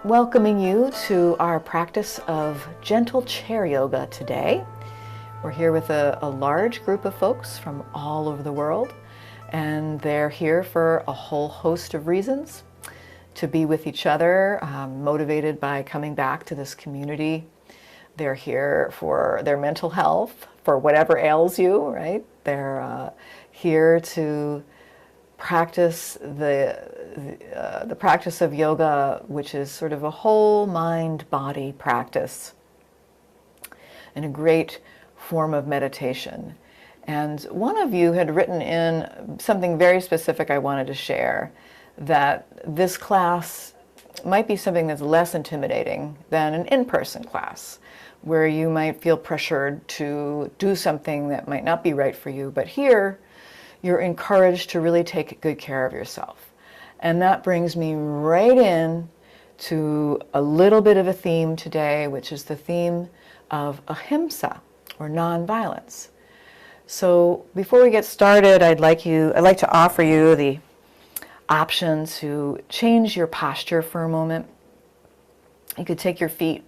Welcoming you to our practice of gentle chair yoga today. We're here with a large group of folks from all over the world, and they're here for a whole host of reasons. To be with each other, motivated by coming back to this community. They're here for their mental health, for whatever ails you, right? They're here to practice the practice of yoga, which is sort of a whole mind-body practice and a great form of meditation. And one of you had written in something very specific I wanted to share, that this class might be something that's less intimidating than an in-person class, where you might feel pressured to do something that might not be right for you. But here, you're encouraged to really take good care of yourself. And that brings me right in to a little bit of a theme today, which is the theme of Ahimsa, or nonviolence. So before we get started, I'd like to offer you the option to change your posture for a moment. You could take your feet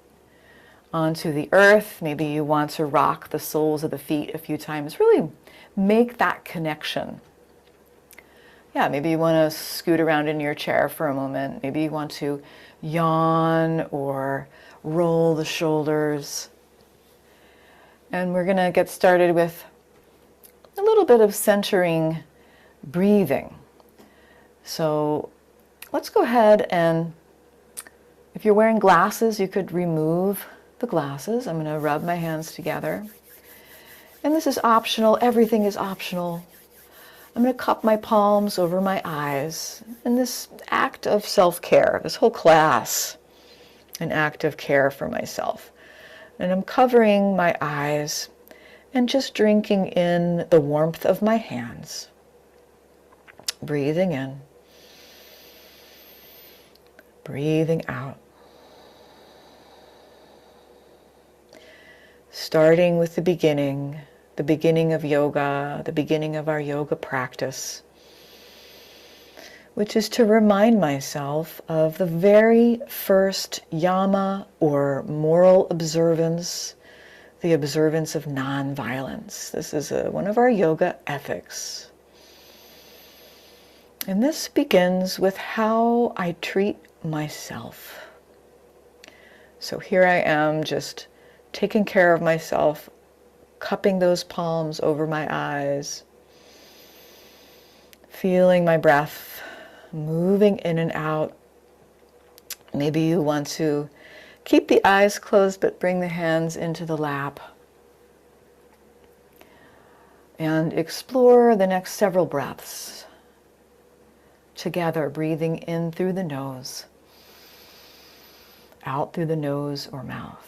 onto the earth. Maybe you want to rock the soles of the feet a few times. Really make that connection. Yeah, maybe you want to scoot around in your chair for a moment. Maybe you want to yawn or roll the shoulders. And we're going to get started with a little bit of centering breathing. So let's go ahead and, if you're wearing glasses, you could remove the glasses. I'm going to rub my hands together. And this is optional. Everything is optional. I'm going to cup my palms over my eyes. And this act of self-care, this whole class, an act of care for myself. And I'm covering my eyes and just drinking in the warmth of my hands. Breathing in. Breathing out. Starting with the beginning of yoga, the beginning of our yoga practice, which is to remind myself of the very first yama, or moral observance, the observance of nonviolence. This is one of our yoga ethics. And this begins with how I treat myself. So here I am, just taking care of myself, cupping those palms over my eyes, feeling my breath moving in and out. Maybe you want to keep the eyes closed but bring the hands into the lap. And explore the next several breaths together, breathing in through the nose, out through the nose or mouth.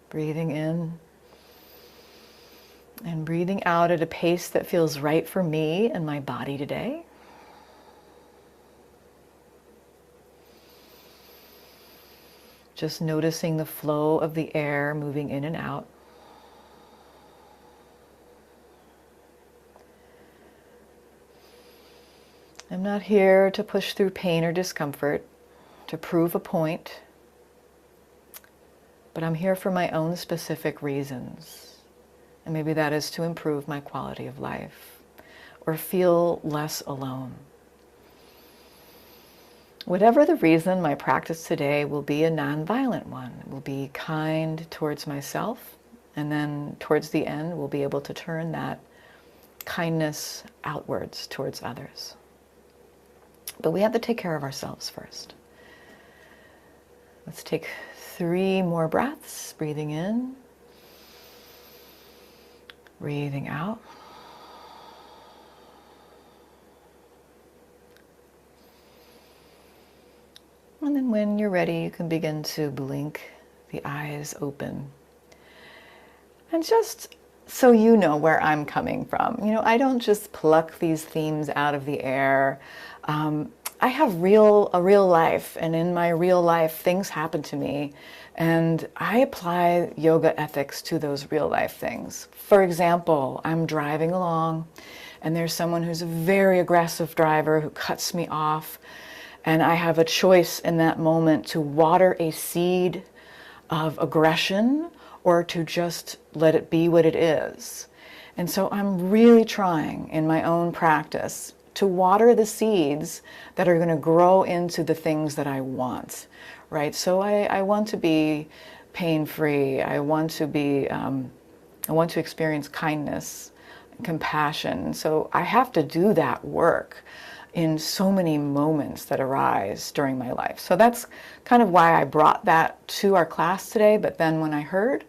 Breathing in and breathing out at a pace that feels right for me and my body today. Just noticing the flow of the air moving in and out. I'm not here to push through pain or discomfort, to prove a point. But I'm here for my own specific reasons. And maybe that is to improve my quality of life or feel less alone. Whatever the reason, my practice today will be a nonviolent one. It will be kind towards myself, and then towards the end, we'll be able to turn that kindness outwards towards others. But we have to take care of ourselves first. Let's take 3 more breaths, breathing in, breathing out. And then when you're ready, you can begin to blink the eyes open. And just so you know where I'm coming from, I don't just pluck these themes out of the air. I have a real life, and in my real life, things happen to me, and I apply yoga ethics to those real life things. For example, I'm driving along, and there's someone who's a very aggressive driver who cuts me off, and I have a choice in that moment to water a seed of aggression or to just let it be what it is. And so I'm really trying in my own practice to water the seeds that are going to grow into the things that I want, right? So I want to be pain-free. I want to experience kindness, compassion. So I have to do that work in so many moments that arise during my life. So that's kind of why I brought that to our class today. But then when I heard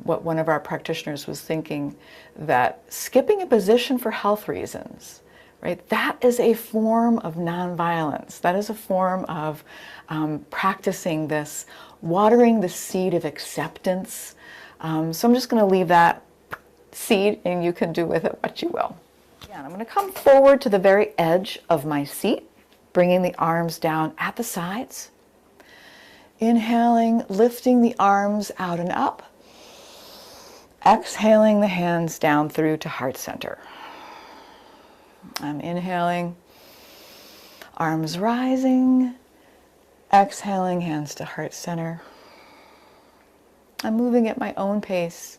what one of our practitioners was thinking, that skipping a position for health reasons, right, that is a form of nonviolence. That is a form of practicing this, watering the seed of acceptance. So I'm just going to leave that seed, and you can do with it what you will. And I'm going to come forward to the very edge of my seat, bringing the arms down at the sides. Inhaling, lifting the arms out and up. Exhaling the hands down through to heart center. I'm inhaling, arms rising. Exhaling, hands to heart center. I'm moving at my own pace,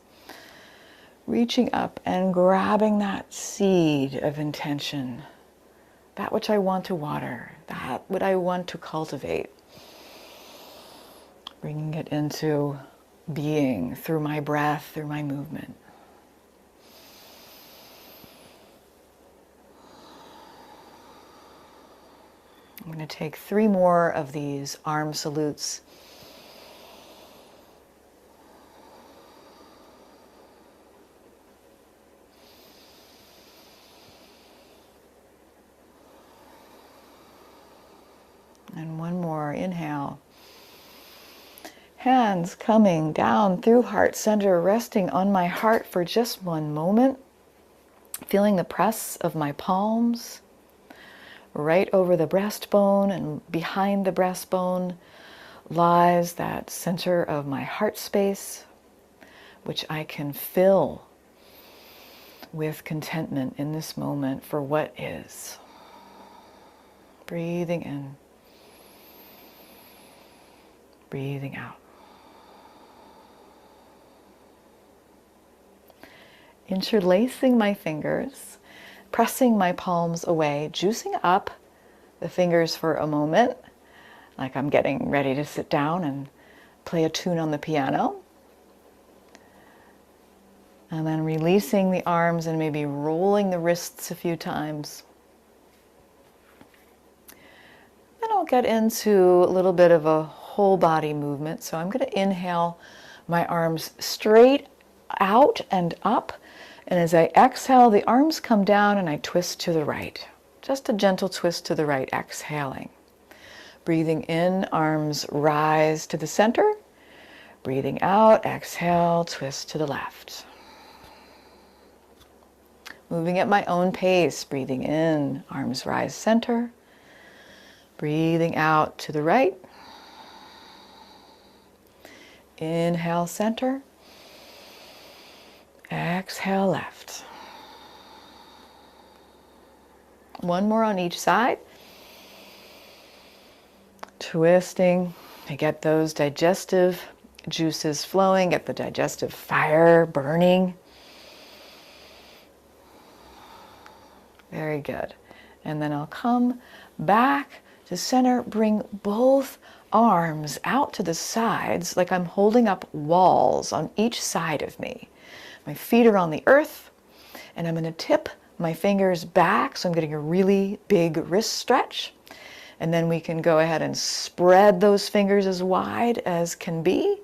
reaching up and grabbing that seed of intention, that which I want to water, that what I want to cultivate, bringing it into being through my breath, through my movement. I'm going to take 3 more of these arm salutes. And 1 more, inhale. Hands coming down through heart center, resting on my heart for just 1 moment. Feeling the press of my palms right over the breastbone, and behind the breastbone lies that center of my heart space, which I can fill with contentment in this moment for what is. Breathing in, breathing out. Interlacing my fingers, pressing my palms away, juicing up the fingers for a moment, like I'm getting ready to sit down and play a tune on the piano. And then releasing the arms and maybe rolling the wrists a few times. Then I'll get into a little bit of a whole body movement. So I'm going to inhale my arms straight out and up. And as I exhale, the arms come down and I twist to the right. Just a gentle twist to the right, exhaling. Breathing in, arms rise to the center. Breathing out, exhale, twist to the left. Moving at my own pace, breathing in, arms rise center. Breathing out to the right. Inhale, center. Exhale, left. 1 more on each side. Twisting to get those digestive juices flowing, get the digestive fire burning. Very good. And then I'll come back to center, bring both arms out to the sides like I'm holding up walls on each side of me. My feet are on the earth, and I'm going to tip my fingers back, so I'm getting a really big wrist stretch. And then we can go ahead and spread those fingers as wide as can be.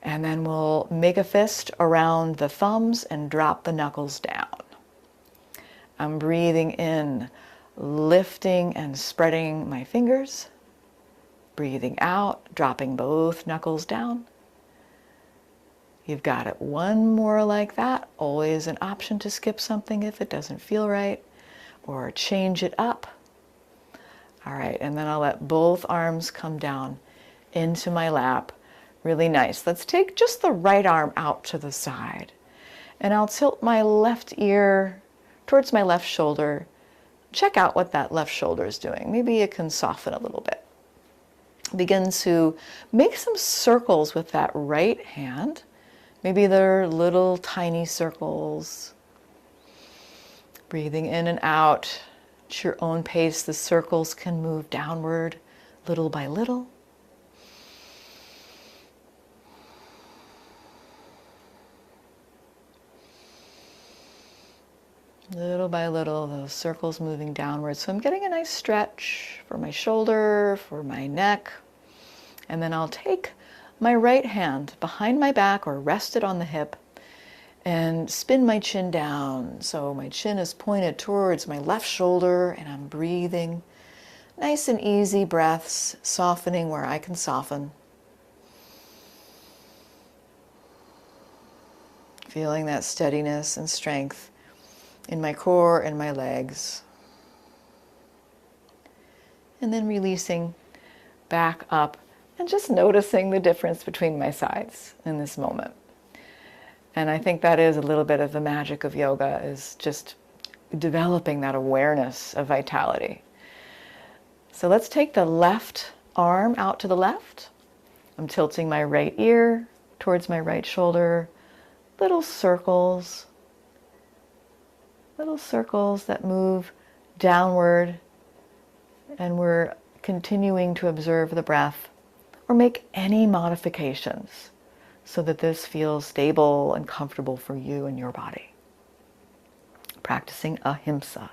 And then we'll make a fist around the thumbs and drop the knuckles down. I'm breathing in, lifting and spreading my fingers. Breathing out, dropping both knuckles down. You've got it. 1 more like that. Always an option to skip something if it doesn't feel right, or change it up. All right, and then I'll let both arms come down into my lap. Really nice. Let's take just the right arm out to the side. And I'll tilt my left ear towards my left shoulder. Check out what that left shoulder is doing. Maybe it can soften a little bit. Begin to make some circles with that right hand. Maybe they're little tiny circles. Breathing in and out at your own pace. The circles can move downward little by little. Little by little, those circles moving downwards. So I'm getting a nice stretch for my shoulder, for my neck. And then I'll take my right hand behind my back or rest it on the hip and spin my chin down. So my chin is pointed towards my left shoulder and I'm breathing. Nice and easy breaths, softening where I can soften. Feeling that steadiness and strength in my core and my legs. And then releasing back up and just noticing the difference between my sides in this moment. And I think that is a little bit of the magic of yoga, is just developing that awareness of vitality. So let's take the left arm out to the left. I'm tilting my right ear towards my right shoulder. Little circles that move downward, and we're continuing to observe the breath or make any modifications so that this feels stable and comfortable for you and your body. Practicing Ahimsa,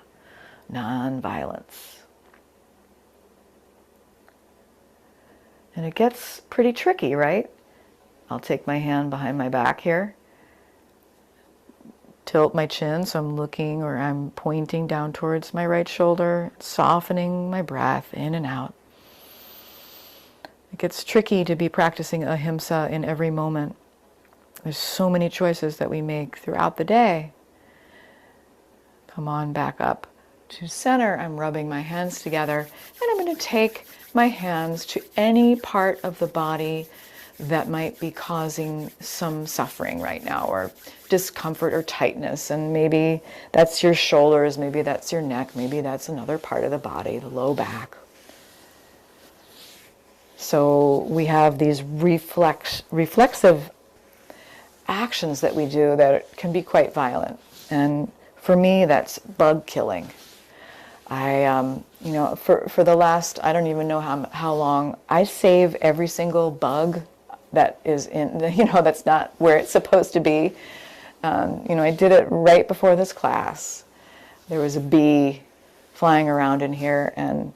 non-violence. And it gets pretty tricky, right? I'll take my hand behind my back here. Tilt my chin so I'm looking, or I'm pointing down towards my right shoulder, softening my breath in and out. It gets tricky to be practicing Ahimsa in every moment. There's so many choices that we make throughout the day. Come on back up to center. I'm rubbing my hands together, and I'm going to take my hands to any part of the body that might be causing some suffering right now, or discomfort or tightness. And maybe that's your shoulders, maybe that's your neck, maybe that's another part of the body, the low back. So we have these reflexive actions that we do that can be quite violent. And for me, that's bug killing. For the last, I don't even know how long, I save every single bug that is in, that's not where it's supposed to be. I did it right before this class. There was a bee flying around in here, and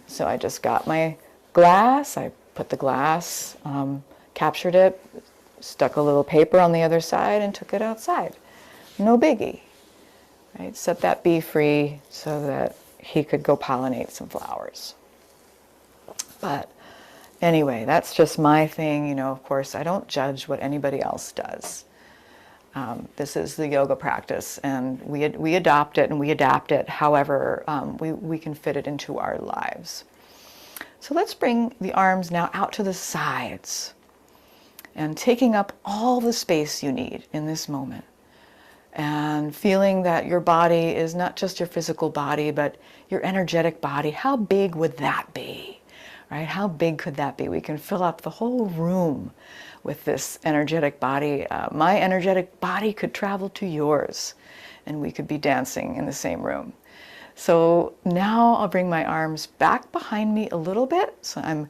so I just got my glass, I put the glass, captured it, stuck a little paper on the other side, and took it outside. No biggie. Right? Set that bee free so that he could go pollinate some flowers. But anyway, that's just my thing. Of course, I don't judge what anybody else does. This is the yoga practice, and we adopt it and we adapt it however we can fit it into our lives. So let's bring the arms now out to the sides and taking up all the space you need in this moment. And feeling that your body is not just your physical body, but your energetic body. How big would that be? Right? How big could that be? We can fill up the whole room with this energetic body. My energetic body could travel to yours, and we could be dancing in the same room. So now I'll bring my arms back behind me a little bit. So I'm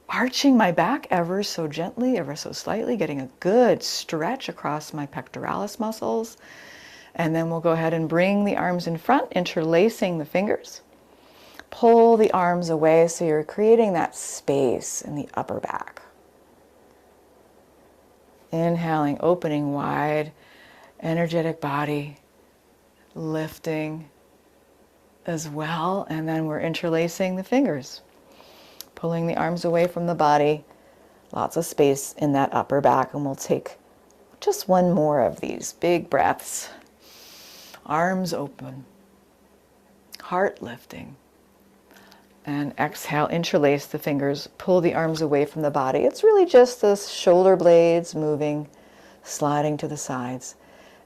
arching my back ever so gently, ever so slightly, getting a good stretch across my pectoralis muscles. And then we'll go ahead and bring the arms in front, interlacing the fingers. Pull the arms away so you're creating that space in the upper back. Inhaling, opening wide, energetic body, lifting as well. And then we're interlacing the fingers, pulling the arms away from the body. Lots of space in that upper back. And we'll take just one more of these big breaths. Arms open, heart lifting. And exhale, interlace the fingers, pull the arms away from the body. It's really just the shoulder blades moving, sliding to the sides.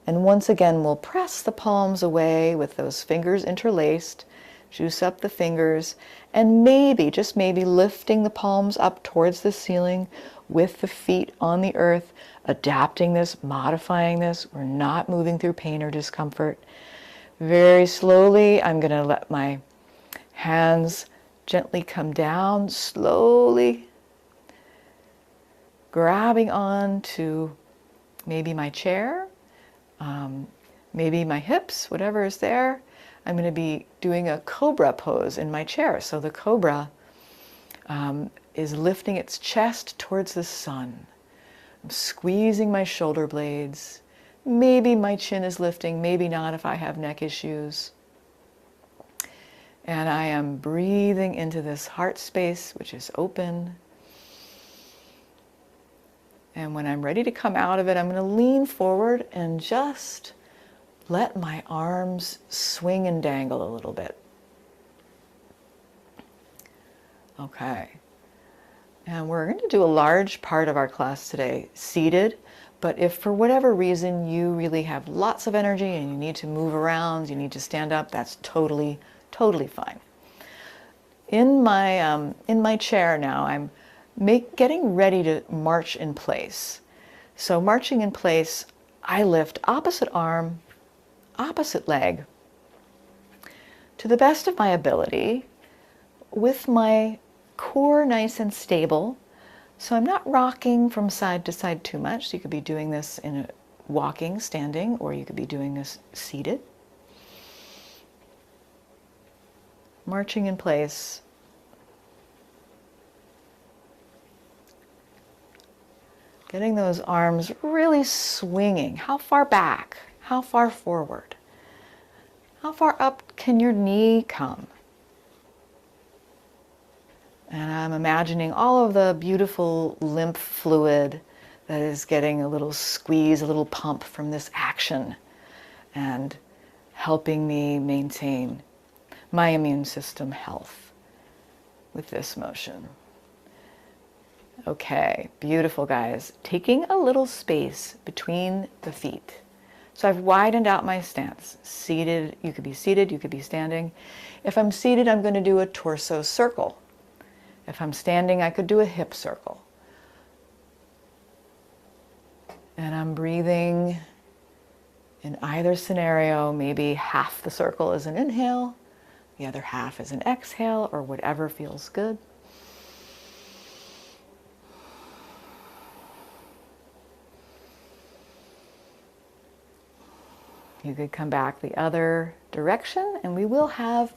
And once again, we'll press the palms away with those fingers interlaced, juice up the fingers, and maybe, just maybe, lifting the palms up towards the ceiling with the feet on the earth, adapting this, modifying this. We're not moving through pain or discomfort. Very slowly, I'm going to let my hands gently come down, slowly grabbing on to maybe my chair, maybe my hips, whatever is there. I'm going to be doing a cobra pose in my chair. So the cobra is lifting its chest towards the sun. I'm squeezing my shoulder blades. Maybe my chin is lifting, maybe not if I have neck issues. And I am breathing into this heart space, which is open. And when I'm ready to come out of it, I'm going to lean forward and just let my arms swing and dangle a little bit. Okay. And we're going to do a large part of our class today seated. But if for whatever reason you really have lots of energy and you need to move around, you need to stand up, that's totally fine. In my chair now, I'm getting ready to march in place. So marching in place, I lift opposite arm, opposite leg, to the best of my ability, with my core nice and stable. So I'm not rocking from side to side too much. So you could be doing this in a walking, standing, or you could be doing this seated. Marching in place. Getting those arms really swinging. How far back? How far forward? How far up can your knee come? And I'm imagining all of the beautiful lymph fluid that is getting a little squeeze, a little pump from this action and helping me maintain my immune system health with this motion. Okay, beautiful guys. Taking a little space between the feet. So I've widened out my stance. Seated, you could be standing. If I'm seated, I'm going to do a torso circle. If I'm standing, I could do a hip circle. And I'm breathing in either scenario. Maybe half the circle is an inhale, the other half is an exhale, or whatever feels good. You could come back the other direction, and we will have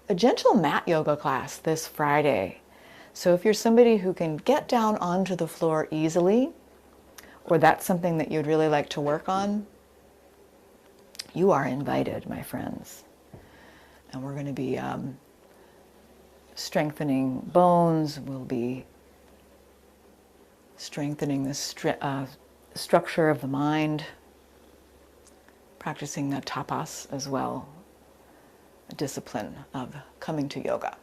a gentle mat yoga class this Friday. So if you're somebody who can get down onto the floor easily, or that's something that you'd really like to work on, you are invited, my friends. And we're going to be strengthening bones. We'll be strengthening the structure of the mind, practicing the tapas as well, a discipline of coming to yoga.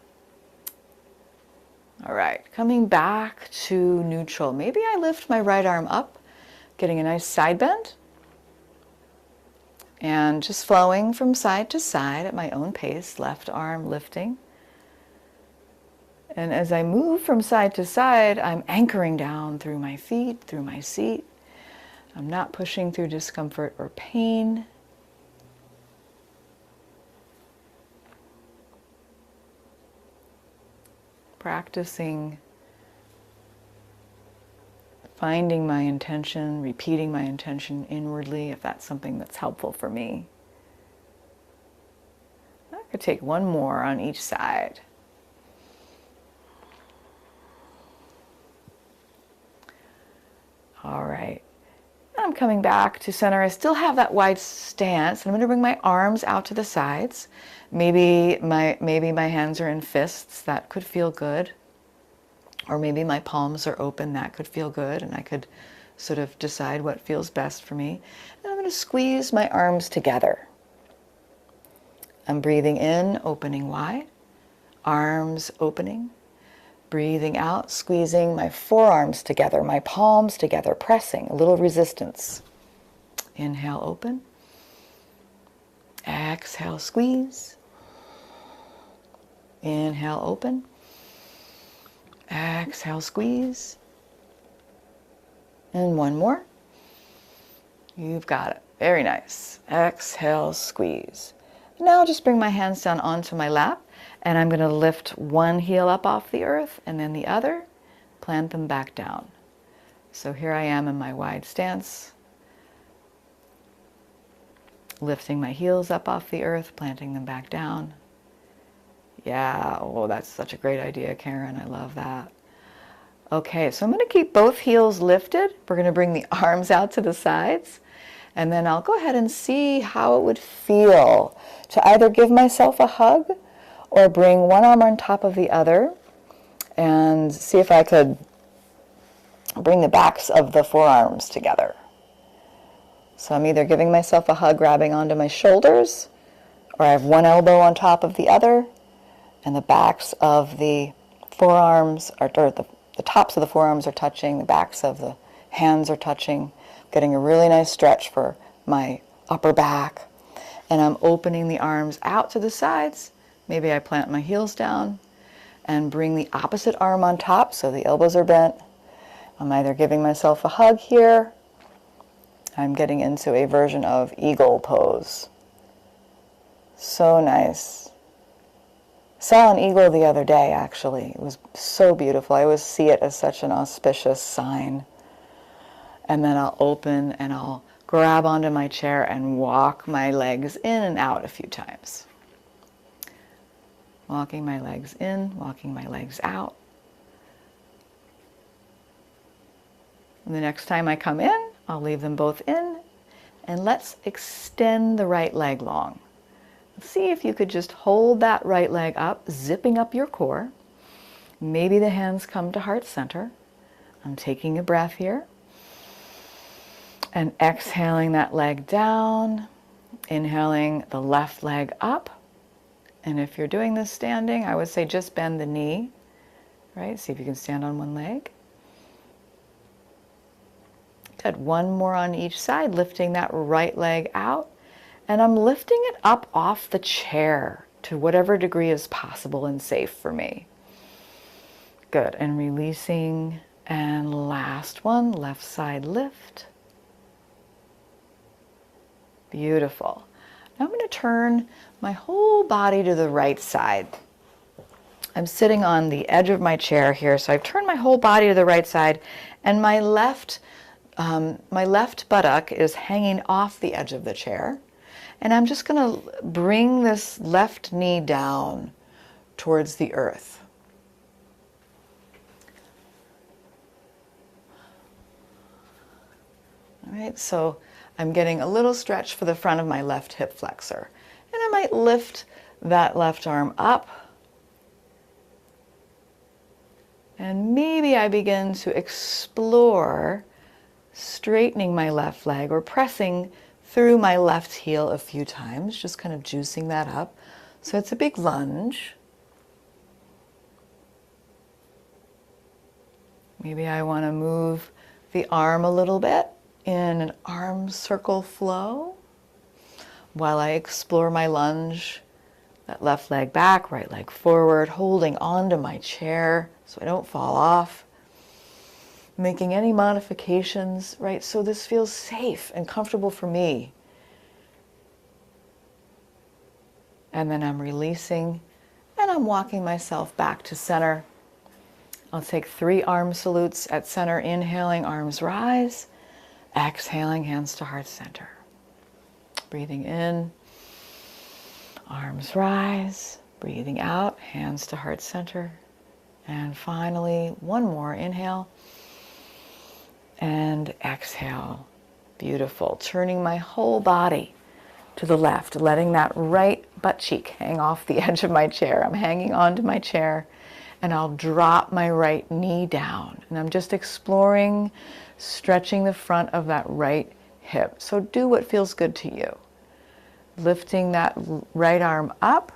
All right, coming back to neutral. Maybe I lift my right arm up, getting a nice side bend, and just flowing from side to side at my own pace, left arm lifting. And as I move from side to side, I'm anchoring down through my feet, through my seat. I'm not pushing through discomfort or pain. Practicing finding my intention, repeating my intention inwardly, if that's something that's helpful for me. I could take one more on each side. All right. I'm coming back to center. I still have that wide stance. I'm going to bring my arms out to the sides. Maybe my hands are in fists. That could feel good. Or maybe my palms are open. That could feel good. And I could sort of decide what feels best for me. And I'm going to squeeze my arms together. I'm breathing in, opening wide. Arms opening. Breathing out, squeezing my forearms together, my palms together, pressing, a little resistance. Inhale, open. Exhale, squeeze. Inhale, open. Exhale, squeeze. And one more. You've got it. Very nice. Exhale, squeeze. Now just bring my hands down onto my lap, and I'm going to lift one heel up off the earth and then the other, plant them back down. So here I am in my wide stance, lifting my heels up off the earth, planting them back down. Yeah, oh, that's such a great idea, Karen. I love that. Okay, so I'm going to keep both heels lifted. We're going to bring the arms out to the sides, and then I'll go ahead and see how it would feel to either give myself a hug or bring one arm on top of the other and see if I could bring the backs of the forearms together. So I'm either giving myself a hug, grabbing onto my shoulders, or I have one elbow on top of the other, and the backs of the forearms, or the tops of the forearms are touching, the backs of the hands are touching, getting a really nice stretch for my upper back. And I'm opening the arms out to the sides. Maybe I plant my heels down and bring the opposite arm on top so the elbows are bent. I'm either giving myself a hug here. I'm getting into a version of eagle pose. So nice. Saw an eagle the other day, actually. It was so beautiful. I always see it as such an auspicious sign. And then I'll open and I'll grab onto my chair and walk my legs in and out a few times. Walking my legs in, walking my legs out. And the next time I come in, I'll leave them both in, and let's extend the right leg long. See if you could just hold that right leg up, zipping up your core. Maybe the hands come to heart center. I'm taking a breath here. And exhaling that leg down, inhaling the left leg up. And if you're doing this standing, I would say just bend the knee, right? See if you can stand on one leg. Good, one more on each side, lifting that right leg out. And I'm lifting it up off the chair to whatever degree is possible and safe for me. Good, and releasing. And last one, left side lift. Beautiful. Now I'm going to turn my whole body to the right side. I'm sitting on the edge of my chair here, so I've turned my whole body to the right side, and my left buttock is hanging off the edge of the chair. And I'm just going to bring this left knee down towards the earth. All right, so I'm getting a little stretch for the front of my left hip flexor. And I might lift that left arm up. And maybe I begin to explore straightening my left leg or pressing through my left heel a few times, just kind of juicing that up. So it's a big lunge. Maybe I want to move the arm a little bit in an arm circle flow while I explore my lunge. That left leg back, right leg forward, holding onto my chair so I don't fall off. Making any modifications, right? So this feels safe and comfortable for me. And then I'm releasing and I'm walking myself back to center. I'll take 3 arm salutes at center, inhaling, arms rise, exhaling, hands to heart center. Breathing in, arms rise, breathing out, hands to heart center. And finally, one more, inhale. And exhale. Beautiful. Turning my whole body to the left, letting that right butt cheek hang off the edge of my chair. I'm hanging onto my chair, and I'll drop my right knee down. And I'm just exploring, stretching the front of that right hip. So do what feels good to you. Lifting that right arm up,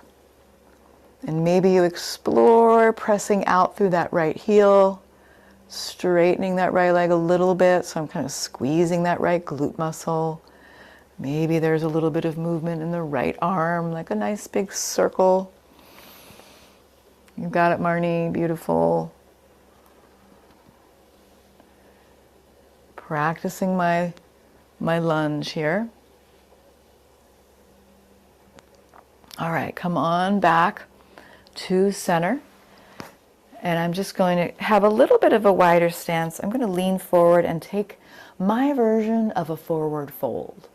and maybe you explore pressing out through that right heel, straightening that right leg a little bit, so I'm kind of squeezing that right glute muscle, Maybe there's a little bit of movement in the right arm, like a nice big circle. You got it, Marnie. Beautiful. Practicing my lunge here. All right, come on back to center. And I'm just going to have a little bit of a wider stance. I'm going to lean forward and take my version of a forward fold.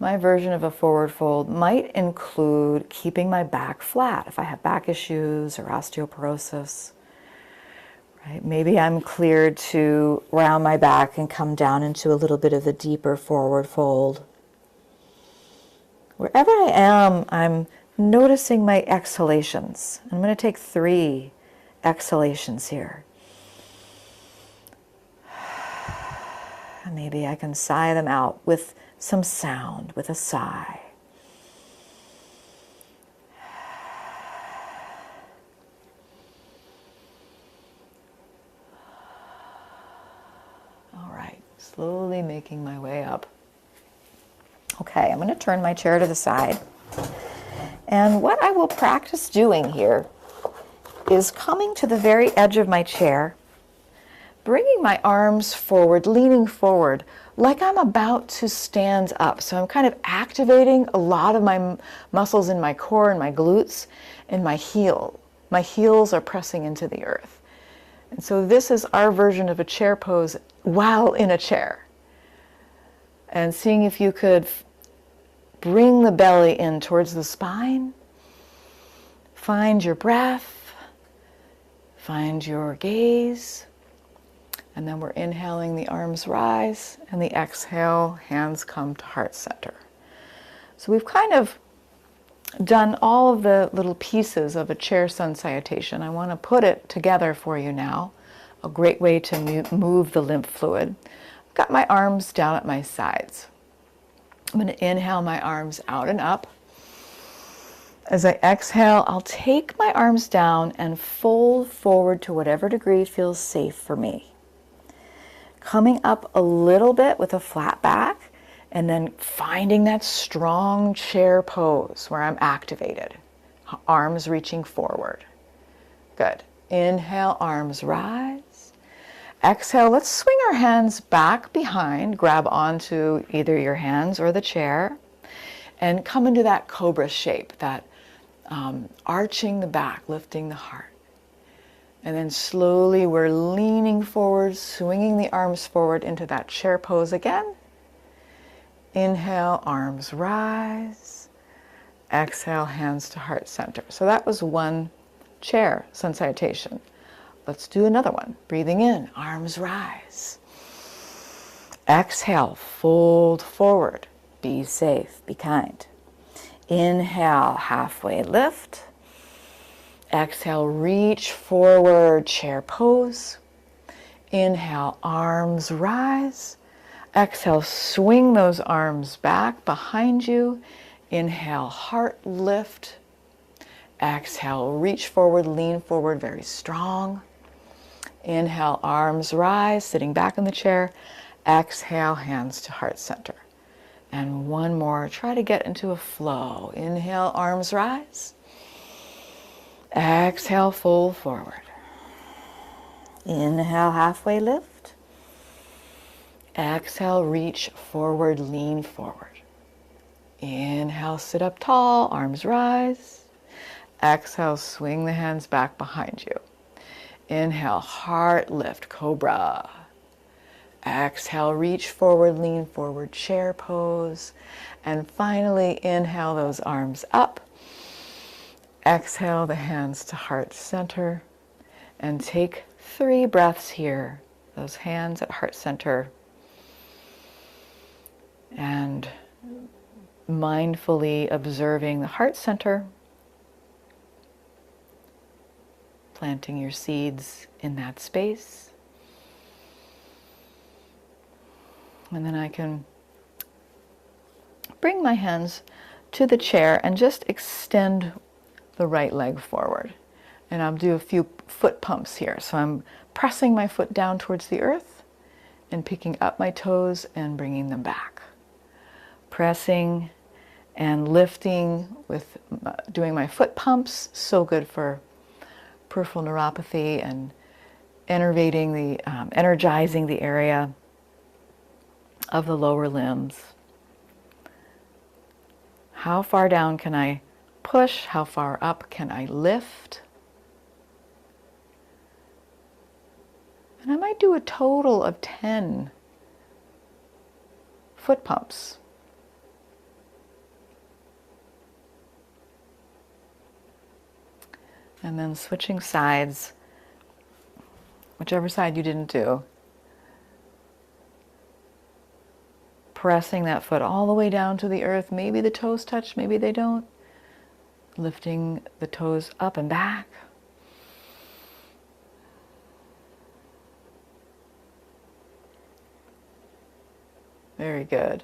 My version of a forward fold might include keeping my back flat if I have back issues or osteoporosis. Right? Maybe I'm cleared to round my back and come down into a little bit of a deeper forward fold. Wherever I am, I'm noticing my exhalations. I'm going to take 3 exhalations here. Maybe I can sigh them out with some sound, with a sigh. All right, slowly making my way up. Okay, I'm going to turn my chair to the side. And what I will practice doing here is coming to the very edge of my chair, bringing my arms forward, leaning forward, like I'm about to stand up. So I'm kind of activating a lot of my muscles in my core and my glutes and my heel. My heels are pressing into the earth. And so this is our version of a chair pose while in a chair. And seeing if you could bring the belly in towards the spine. Find your breath. Find your gaze. And then we're inhaling, the arms rise, and the exhale, hands come to heart center. So we've kind of done all of the little pieces of a chair sun salutation. I want to put it together for you now. A great way to move the lymph fluid. I've got my arms down at my sides. I'm going to inhale my arms out and up. As I exhale, I'll take my arms down and fold forward to whatever degree feels safe for me. Coming up a little bit with a flat back, and then finding that strong chair pose where I'm activated. Arms reaching forward. Good. Inhale, arms rise. Exhale, let's swing our hands back behind, grab onto either your hands or the chair, and come into that cobra shape, that arching the back, lifting the heart. And then slowly we're leaning forward, swinging the arms forward into that chair pose again. Inhale, arms rise. Exhale, hands to heart center. So that was one chair sun salutation. Let's do another one. Breathing in, arms rise. Exhale, fold forward. Be safe, be kind. Inhale, halfway lift. Exhale, reach forward, chair pose. Inhale, arms rise. Exhale, swing those arms back behind you. Inhale, heart lift. Exhale, reach forward, lean forward, very strong. Inhale, arms rise, sitting back in the chair. Exhale, hands to heart center. And one more, try to get into a flow. Inhale, arms rise. Exhale, fold forward. Inhale, halfway lift. Exhale, reach forward, lean forward. Inhale, sit up tall, arms rise. Exhale, swing the hands back behind you. Inhale, heart lift, cobra. Exhale, reach forward, lean forward, chair pose. And finally, inhale those arms up. Exhale the hands to heart center. And take 3 breaths here. Those hands at heart center. And mindfully observing the heart center. Planting your seeds in that space. And then I can bring my hands to the chair and just extend the right leg forward. And I'll do a few foot pumps here. So I'm pressing my foot down towards the earth and picking up my toes and bringing them back. pressing and lifting with doing my foot pumps. So good for peripheral neuropathy and energizing the area of the lower limbs. How far down can I push? How far up can I lift? And I might do a total of 10 foot pumps. And then switching sides, whichever side you didn't do. Pressing that foot all the way down to the earth. Maybe the toes touch, maybe they don't. Lifting the toes up and back. Very good.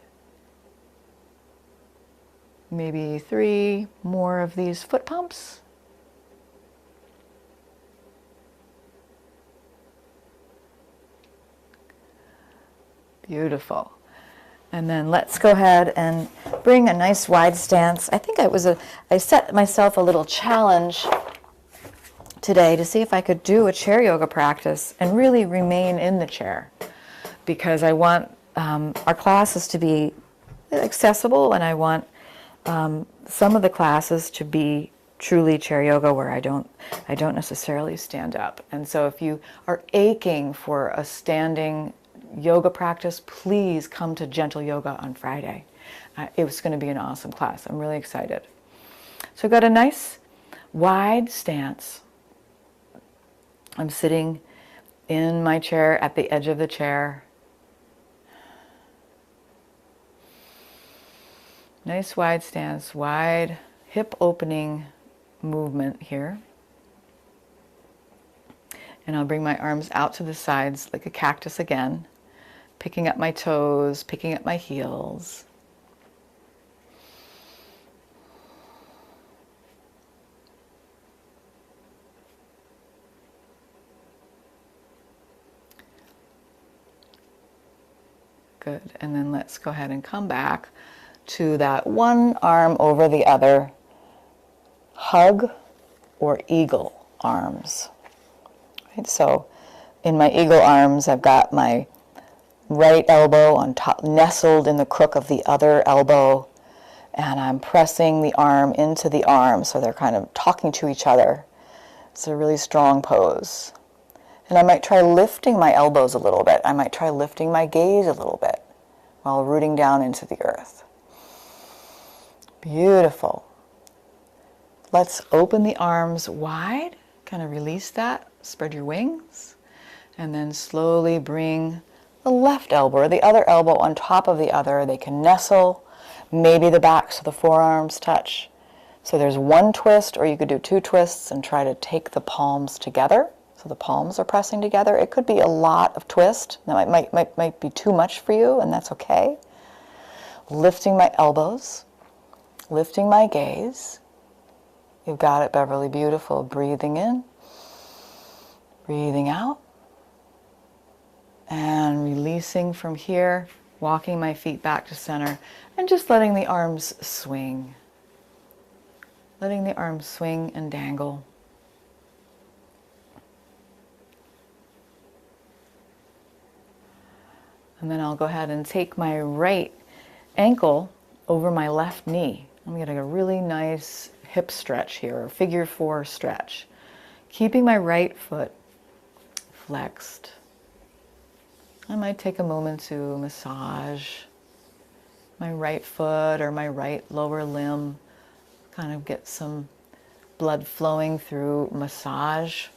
Maybe 3 more of these foot pumps. Beautiful. And then let's go ahead and bring a nice wide stance. I think I set myself a little challenge today to see if I could do a chair yoga practice and really remain in the chair, because I want our classes to be accessible, and I want some of the classes to be truly chair yoga where I don't necessarily stand up. And so if you are aching for a standing yoga practice, please come to Gentle Yoga on Friday. It was going to be an awesome class. I'm really excited. So I've got a nice wide stance. I'm sitting in my chair at the edge of the chair. Nice wide stance, wide hip opening movement here. And I'll bring my arms out to the sides like a cactus again, picking up my toes, picking up my heels. Good. And then let's go ahead and come back to that one arm over the other, hug or eagle arms. Right? So in my eagle arms, I've got my right elbow on top, nestled in the crook of the other elbow, and I'm pressing the arm into the arm, so they're kind of talking to each other. It's a really strong pose. And I might try lifting my elbows a little bit. I might try lifting my gaze a little bit while rooting down into the earth. Beautiful. Let's open the arms wide, kind of release that, spread your wings, and then slowly bring the left elbow or the other elbow on top of the other. They can nestle, maybe the backs of the forearms touch. So there's one twist, or you could do 2 twists and try to take the palms together. So the palms are pressing together. It could be a lot of twist. That might be too much for you, and that's okay. Lifting my elbows, lifting my gaze. You've got it, Beverly. Beautiful. Breathing in, breathing out, and releasing from here, walking my feet back to center, and just letting the arms swing. Letting the arms swing and dangle. And then I'll go ahead and take my right ankle over my left knee. I'm getting a really nice hip stretch here, or figure 4 stretch. Keeping my right foot flexed. I might take a moment to massage my right foot or my right lower limb, kind of get some blood flowing through massage.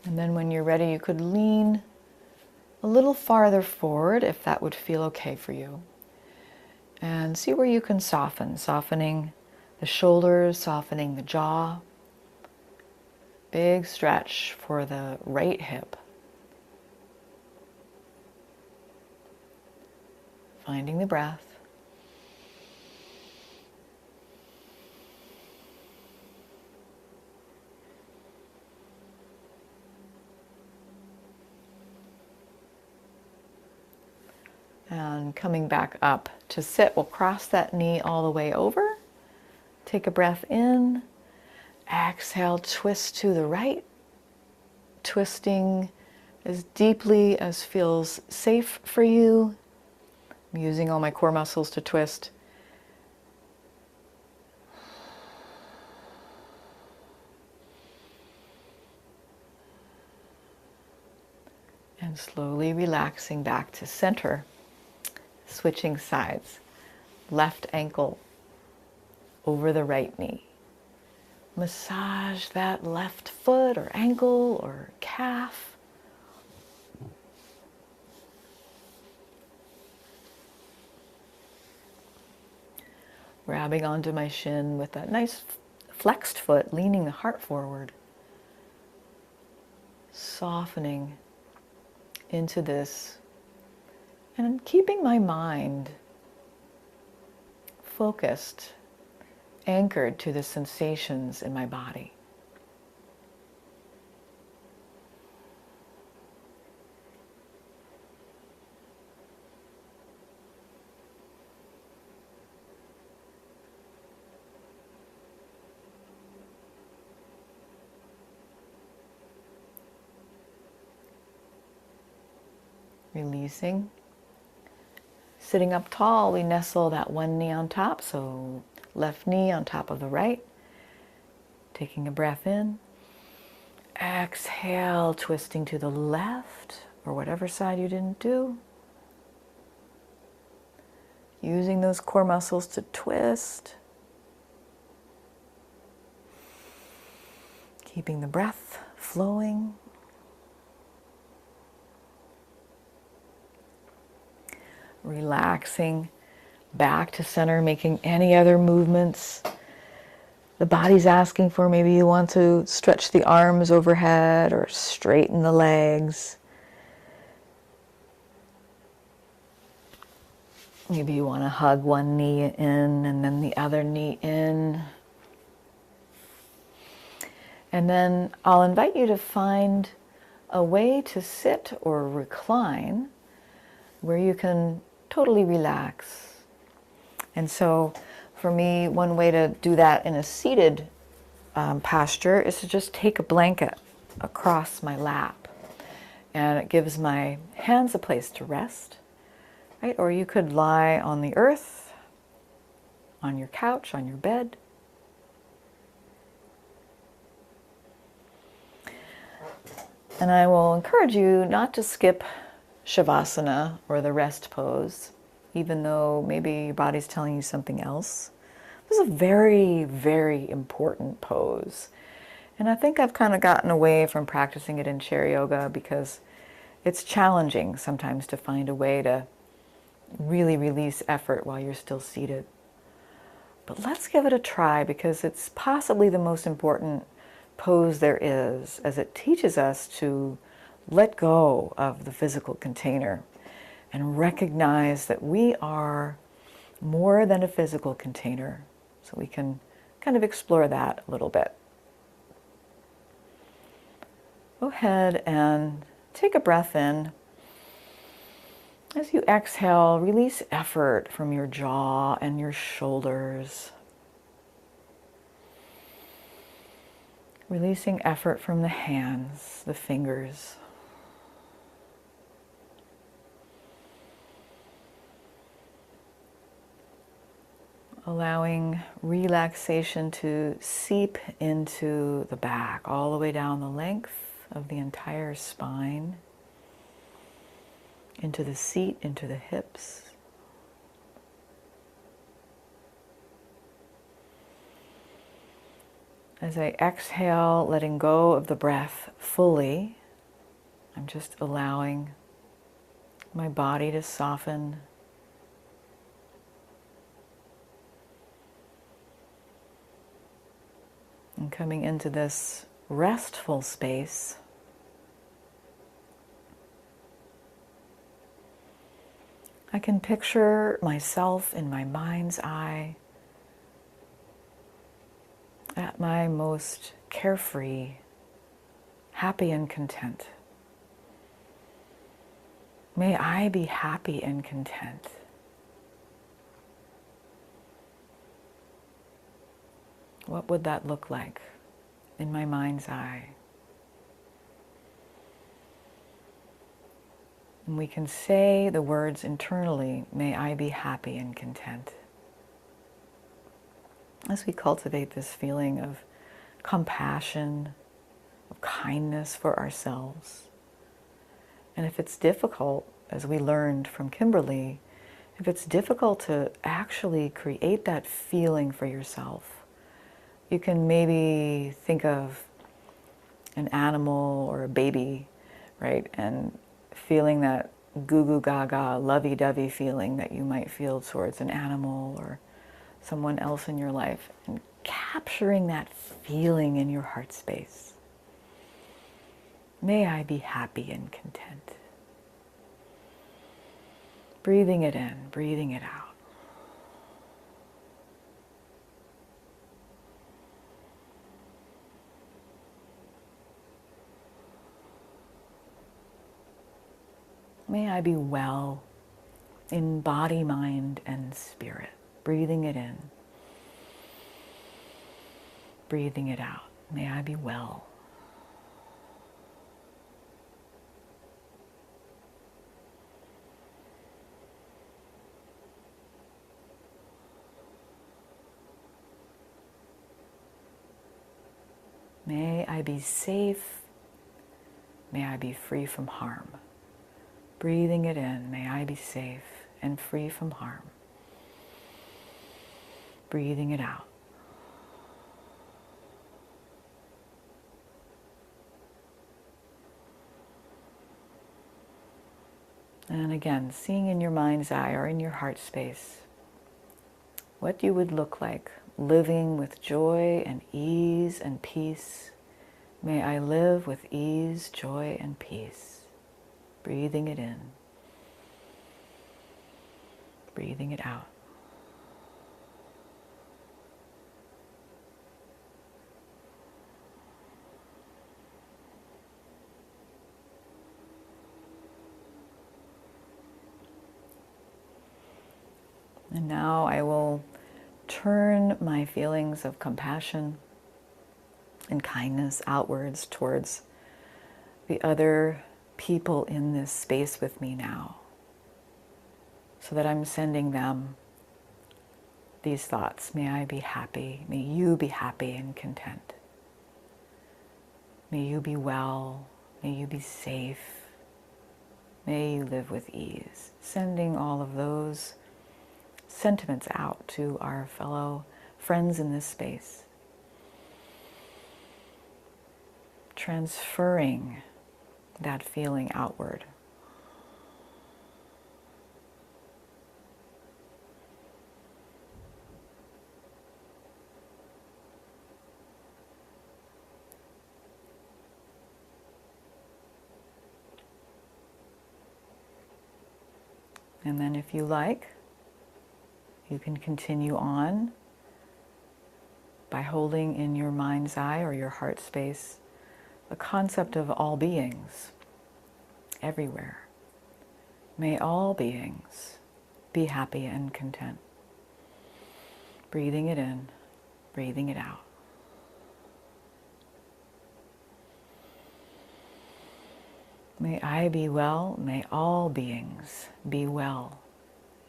And then when you're ready, you could lean a little farther forward if that would feel okay for you. And see where you can soften, softening the shoulders, softening the jaw. Big stretch for the right hip. Finding the breath. And coming back up to sit, we'll cross that knee all the way over. Take a breath in. Exhale, twist to the right. Twisting as deeply as feels safe for you. I'm using all my core muscles to twist. And slowly relaxing back to center. Switching sides. Left ankle over the right knee. Massage that left foot or ankle or calf. Grabbing onto my shin with that nice flexed foot, leaning the heart forward. Softening into this and keeping my mind focused, anchored to the sensations in my body. Releasing. Sitting up tall, we nestle that one knee on top, so left knee on top of the right. Taking a breath in. Exhale, twisting to the left, or whatever side you didn't do. Using those core muscles to twist. Keeping the breath flowing. Relaxing back to center, making any other movements the body's asking for. Maybe you want to stretch the arms overhead or straighten the legs. Maybe you want to hug one knee in and then the other knee in. And then I'll invite you to find a way to sit or recline where you can totally relax. And so for me, one way to do that in a seated posture is to just take a blanket across my lap. And it gives my hands a place to rest, right? Or you could lie on the earth, on your couch, on your bed. And I will encourage you not to skip Shavasana or the rest pose, even though maybe your body's telling you something else. This is a very, very important pose. And I think I've kind of gotten away from practicing it in chair yoga because it's challenging sometimes to find a way to really release effort while you're still seated. But let's give it a try because it's possibly the most important pose there is, as it teaches us to let go of the physical container and recognize that we are more than a physical container. So we can kind of explore that a little bit. Go ahead and take a breath in. As you exhale, release effort from your jaw and your shoulders. Releasing effort from the hands, the fingers. Allowing relaxation to seep into the back, all the way down the length of the entire spine, into the seat, into the hips. As I exhale, letting go of the breath fully, I'm just allowing my body to soften. And coming into this restful space, I can picture myself in my mind's eye at my most carefree, happy and content. May I be happy and content. What would that look like in my mind's eye? And we can say the words internally, may I be happy and content. As we cultivate this feeling of compassion, of kindness for ourselves. And if it's difficult, as we learned from Kimberly, if it's difficult to actually create that feeling for yourself, you can maybe think of an animal or a baby, right? And feeling that goo goo gaga, lovey-dovey feeling that you might feel towards an animal or someone else in your life, and capturing that feeling in your heart space. May I be happy and content. Breathing it in, breathing it out. May I be well in body, mind, and spirit. Breathing it in. Breathing it out. May I be well. May I be safe. May I be free from harm. Breathing it in. May I be safe and free from harm. Breathing it out. And again, seeing in your mind's eye or in your heart space what you would look like living with joy and ease and peace. May I live with ease, joy, and peace. Breathing it in. Breathing it out. And now I will turn my feelings of compassion and kindness outwards towards the other people in this space with me now, so that I'm sending them these thoughts. May I be happy. May you be happy and content. May you be well. May you be safe. May you live with ease. Sending all of those sentiments out to our fellow friends in this space. Transferring that feeling outward. And then if you like, you can continue on by holding in your mind's eye or your heart space the concept of all beings everywhere. May all beings be happy and content. Breathing it in, breathing it out. May I be well, may all beings be well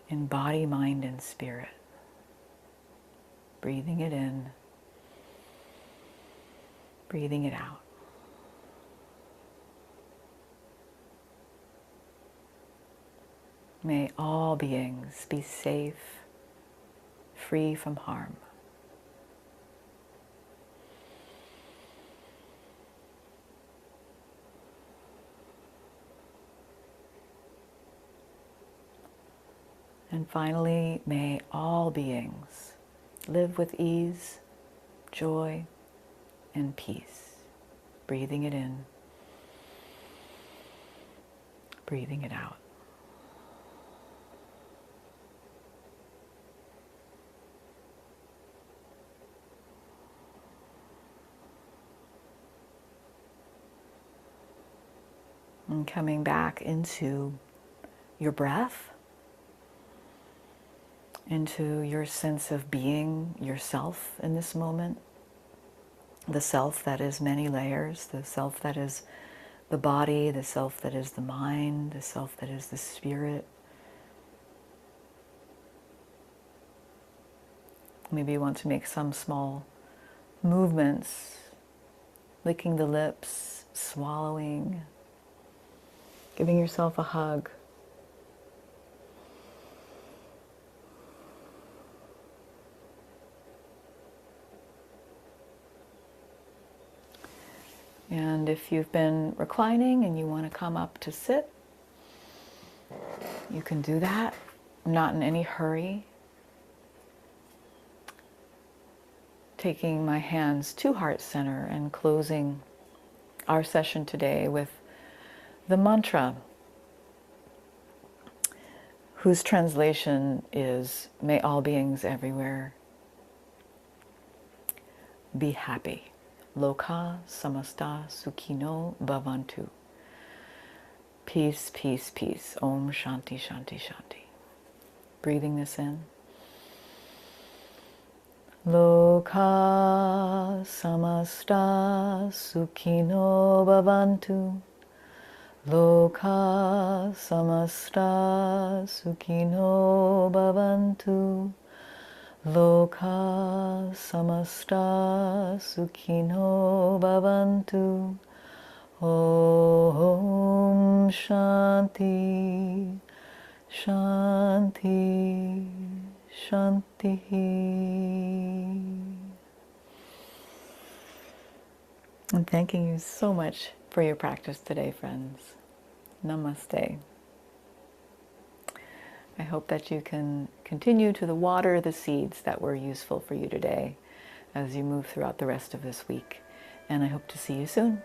in body, mind, and spirit. Breathing it in, breathing it out. May all beings be safe, free from harm. And finally, may all beings live with ease, joy, and peace. Breathing it in, breathing it out. And coming back into your breath, into your sense of being yourself in this moment. The self that is many layers, the self that is the body, the self that is the mind, the self that is the spirit. Maybe you want to make some small movements, licking the lips, swallowing, giving yourself a hug. And if you've been reclining and you want to come up to sit, you can do that. I'm not in any hurry. Taking my hands to heart center and closing our session today with the mantra, whose translation is, may all beings everywhere be happy. Loka samasta sukhino bhavantu. Peace, peace, peace. Om shanti, shanti, shanti. Breathing this in. Loka samasta sukhino bhavantu. Loka samasta sukhino bhavantu. Loka samasta sukhino bhavantu. Om shanti, shanti, shanti. I'm thanking you so much for your practice today, friends. Namaste. I hope that you can continue to water the seeds that were useful for you today as you move throughout the rest of this week. And I hope to see you soon.